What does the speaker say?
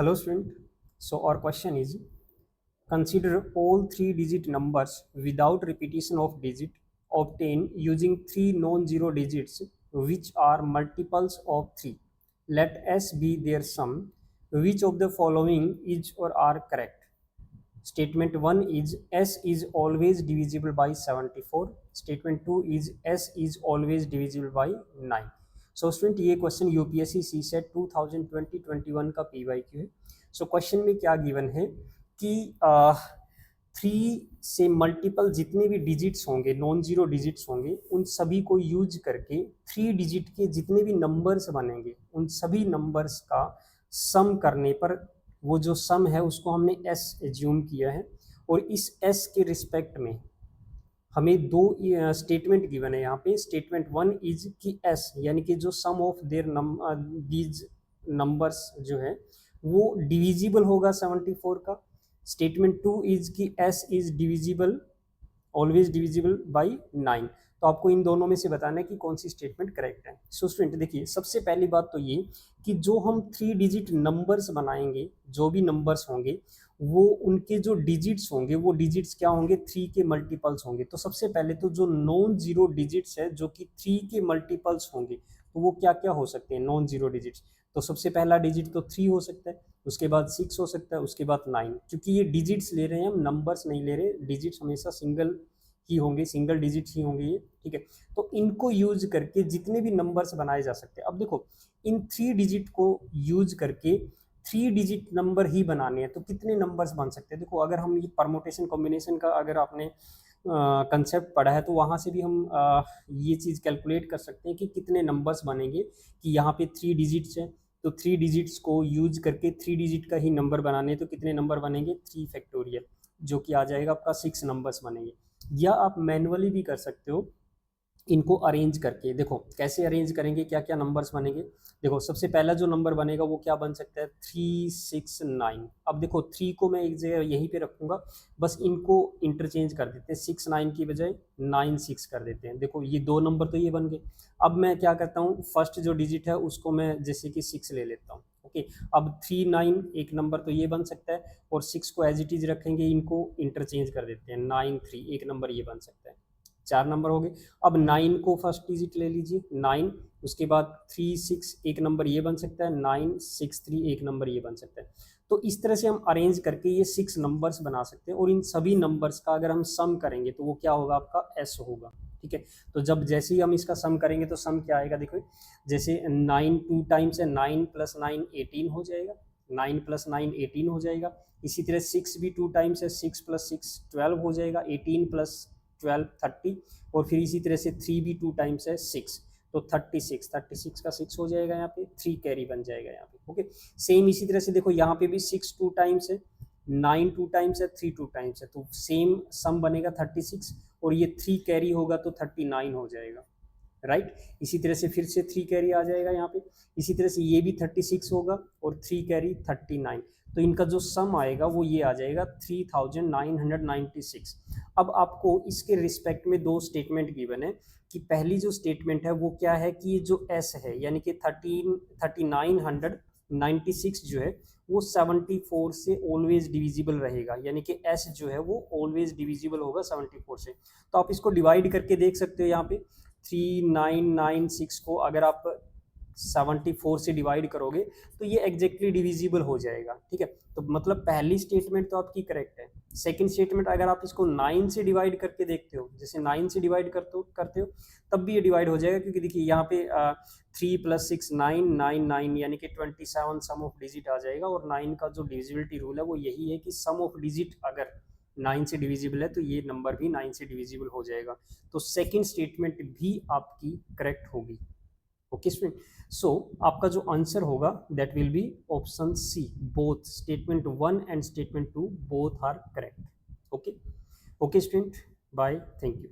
Hello student. So our question is, consider all three-digit numbers without repetition of digit obtained using three non-zero digits which are multiples of 3. Let S be their sum. Which of the following is or are correct? Statement 1 is S is always divisible by 74. Statement 2 is S is always divisible by 9. So student ये question UPSC सी set 2020-21 का PYQ है। So question में क्या given है कि 3 से multiple जितने भी डिजिट्स होंगे, नॉन जीरो डिजिट्स होंगे, उन सभी को यूज करके 3 डिजिट के जितने भी नंबर्स बनेंगे उन सभी नंबर्स का सम करने पर वो जो सम है उसको हमने एस एज्यूम किया है, और इस एस के रिस्पेक्ट में हमें दो स्टेटमेंट गिवन है यहाँ पे। स्टेटमेंट 1 इज कि एस यानी कि जो सम ऑफ देयर दीज नंबर्स जो है वो डिविजिबल होगा 74 का। स्टेटमेंट 2 इज कि S is divisible, always divisible by 9। तो आपको इन दोनों में से बताना है कि कौन सी स्टेटमेंट करेक्ट है। सो स्टूडेंट देखिए, सबसे पहली बात तो ये कि जो हम 3 डिजिट नंबर्स बनाएंगे, जो भी नंबर्स होंगे वो उनके जो डिजिट्स होंगे वो डिजिट्स क्या होंगे, 3 के मल्टीपल्स होंगे। तो सबसे पहले तो जो नॉन जीरो डिजिट्स है जो कि 3 के मल्टीपल्स होंगे तो वो क्या क्या हो सकते हैं नॉन जीरो डिजिट्स। तो सबसे पहला डिजिट तो 3 हो सकता है, उसके बाद 6 हो सकता है, उसके बाद 9। क्योंकि ये डिजिट्स ले रहे हैं हम, नंबर्स नहीं ले रहे, डिजिट्स हमेशा सिंगल ही होंगे, सिंगल डिजिट्स ही होंगे ये, ठीक है। तो इनको यूज करके जितने भी नंबर्स बनाए जा सकते हैं। अब देखो, इन 3 डिजिट को यूज करके 3 डिजिट नंबर ही बनाने हैं तो कितने नंबर्स बन सकते हैं। देखो, अगर हम ये परमोटेशन कॉम्बिनेशन का अगर आपने कंसेप्ट पढ़ा है तो वहाँ से भी हम ये चीज़ कैलकुलेट कर सकते हैं कि कितने नंबर्स बनेंगे। कि यहाँ पे 3 डिजिट्स है तो 3 डिजिट्स को यूज करके 3 डिजिट का ही नंबर बनाने तो कितने नंबर बनेंगे, 3 फैक्टोरियल, जो कि आ जाएगा आपका 6 नंबर्स बनेंगे। या आप मैनुअली भी कर सकते हो इनको अरेंज करके। देखो कैसे अरेंज करेंगे, क्या क्या नंबर्स बनेंगे। देखो सबसे पहला जो नंबर बनेगा वो क्या बन सकता है, 3, 6, 9। अब देखो 3 को मैं एक जगह यहीं पे रखूंगा, बस इनको इंटरचेंज कर देते हैं, 6 9 की बजाय 9 6 कर देते हैं। देखो ये 2 नंबर तो ये बन गए। अब मैं क्या करता हूँ, फर्स्ट जो डिजिट है उसको मैं जैसे कि 6 ले लेता हूँ, ओके। अब 3 9 एक नंबर तो ये बन सकता है, और 6 को एज इट इज रखेंगे, इनको इंटरचेंज कर देते हैं, 9 3 एक नंबर ये बन सकता है। 4 नंबर हो गए। अब 9 को फर्स्ट डिजिट ले लीजिए, 9, उसके बाद 3 6 एक नंबर ये बन सकता है, 9 6 3 एक नंबर ये बन सकता है। तो इस तरह से हम अरेंज करके ये 6 नंबर्स बना सकते हैं, और इन सभी नंबर्स का अगर हम सम करेंगे तो वो क्या होगा, आपका एस होगा, ठीक है। तो जब जैसे ही हम इसका सम करेंगे तो सम क्या आएगा, देखो जैसे 9 2 टाइम्स है, 9 + 9 18 हो जाएगा, 9 + 9 18 हो जाएगा। इसी तरह 6 भी 2 टाइम्स है, 6 + 6 12 हो जाएगा, 18 + 12 30। और फिर इसी तरह से 3 भी 2 टाइम्स है, 6, तो 36 का 6 हो जाएगा, यहाँ पे 3 कैरी बन जाएगा यहाँ पे, ओके। सेम इसी तरह से देखो यहाँ पे भी 6 2 टाइम्स है, 9 2 टाइम्स है, 3 2 टाइम्स है, तो सेम सम बनेगा 36, और ये 3 कैरी होगा तो 39 हो जाएगा, राइट। इसी तरह से फिर से 3 कैरी आ जाएगा यहाँ पे, इसी तरह से ये भी 36 होगा और 3 कैरी 39। तो इनका जो सम आएगा वो ये आ जाएगा 3996। अब आपको इसके रिस्पेक्ट में 2 स्टेटमेंट गिवन है। कि पहली जो स्टेटमेंट है वो क्या है कि ये जो एस है यानी कि 3996 जो है वो 74 से ऑलवेज डिविजिबल रहेगा, यानी कि एस जो है वो ऑलवेज डिविजिबल होगा 74 से। तो आप इसको डिवाइड करके देख सकते हो, यहाँ पे 3996 को अगर आप 74 से डिवाइड करोगे तो ये एग्जैक्टली डिविजिबल हो जाएगा, ठीक है। तो मतलब पहली स्टेटमेंट तो आपकी करेक्ट है। सेकंड स्टेटमेंट अगर आप इसको 9 से डिवाइड करके देखते हो, जैसे 9 से डिवाइड करते हो तब भी ये डिवाइड हो जाएगा, क्योंकि देखिए यहाँ पे 3 + 6 9 9 9 यानी कि 27 सम ऑफ डिजिट आ जाएगा। और 9 का जो डिविजिबिलिटी रूल है वो यही है कि सम ऑफ डिजिट अगर 9 से डिविजिबल है तो ये नंबर भी 9 से डिविजिबल हो जाएगा। तो सेकंड स्टेटमेंट भी आपकी करेक्ट होगी, ओके स्टूडेंट। सो आपका जो आंसर होगा that will be option C, both statement 1 and statement 2 both are correct, okay. Okay student, bye, thank you.